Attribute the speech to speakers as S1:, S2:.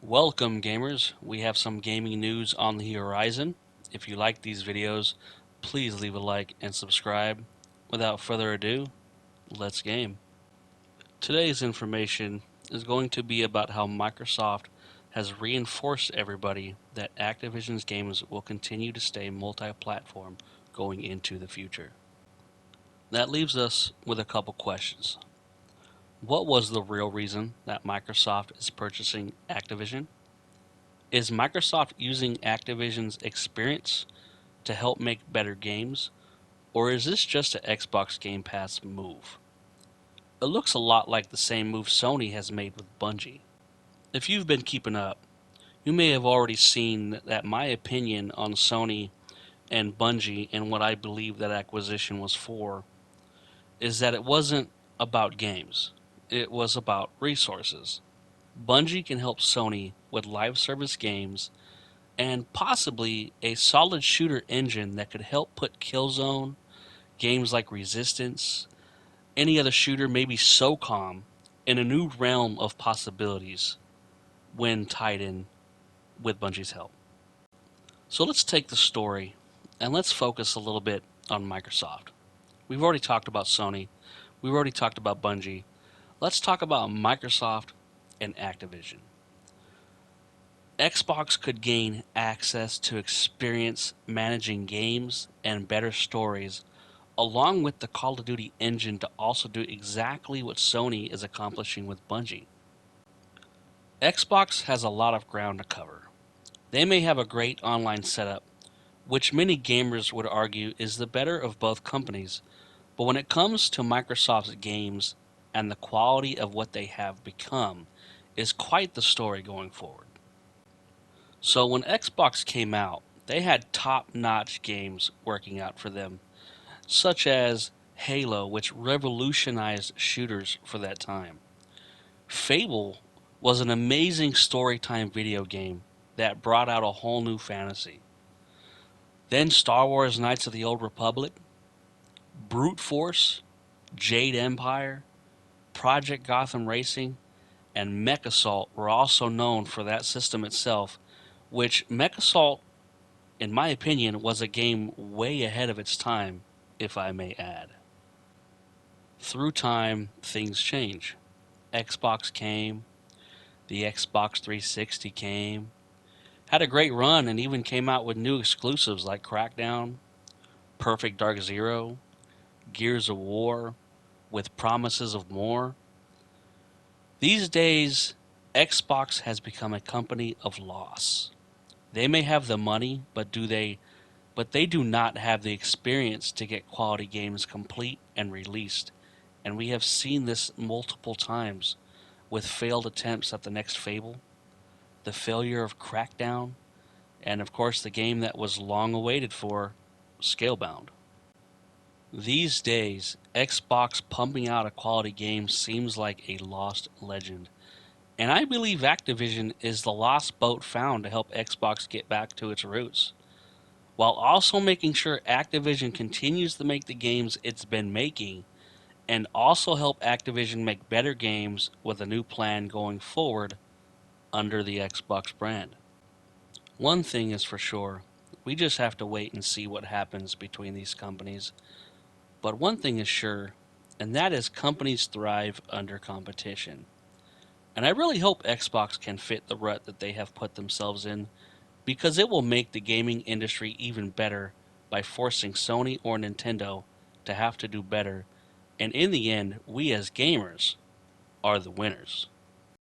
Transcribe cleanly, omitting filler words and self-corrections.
S1: Welcome gamers, we have some gaming news on the horizon. If you like these videos, please leave a like and subscribe. Without further ado, let's game. Today's information is going to be about how Microsoft has reinforced everybody that Activision's games will continue to stay multi-platform going into the future. That leaves us with a couple questions. What was the real reason that Microsoft is purchasing Activision? Is Microsoft using Activision's experience to help make better games, or is this just an Xbox Game Pass move? It looks a lot like the same move Sony has made with Bungie. If you've been keeping up, you may have already seen that my opinion on Sony and Bungie and what I believe that acquisition was for is that it wasn't about games, it was about resources. Bungie can help Sony with live service games and possibly a solid shooter engine that could help put Killzone, games like Resistance, any other shooter, maybe SOCOM, in a new realm of possibilities when tied in with Bungie's help. So let's take the story and let's focus a little bit on Microsoft. We've already talked about Sony, we've already talked about Bungie. Let's talk about Microsoft and Activision. Xbox could gain access to experience managing games and better stories, along with the Call of Duty engine to also do exactly what Sony is accomplishing with Bungie. Xbox has a lot of ground to cover. They may have a great online setup, which many gamers would argue is the better of both companies, but when it comes to Microsoft's games and the quality of what they have become, is quite the story going forward. So when Xbox came out, they had top-notch games working out for them, such as Halo, which revolutionized shooters for that time. Fable was an amazing storytime video game that brought out a whole new fantasy. Then Star Wars Knights of the Old Republic, Brute Force, Jade Empire, Project Gotham Racing, and Mech Assault were also known for that system itself, which Mech Assault, in my opinion, was a game way ahead of its time, if I may add. Through time, things change. Xbox came, the Xbox 360 came, had a great run and even came out with new exclusives like Crackdown, Perfect Dark Zero, Gears of War, with promises of more. These days, Xbox has become a company of loss. They may have the money, but they do not have the experience to get quality games complete and released. And we have seen this multiple times with failed attempts at the next Fable, the failure of Crackdown, and of course the game that was long awaited for, Scalebound. These days, Xbox pumping out a quality game seems like a lost legend. And I believe Activision is the lost boat found to help Xbox get back to its roots, while also making sure Activision continues to make the games it's been making, and also help Activision make better games with a new plan going forward under the Xbox brand. One thing is for sure, we just have to wait and see what happens between these companies. But one thing is sure, and that is companies thrive under competition. And I really hope Xbox can fit the rut that they have put themselves in, because it will make the gaming industry even better by forcing Sony or Nintendo to have to do better, and in the end, we as gamers are the winners.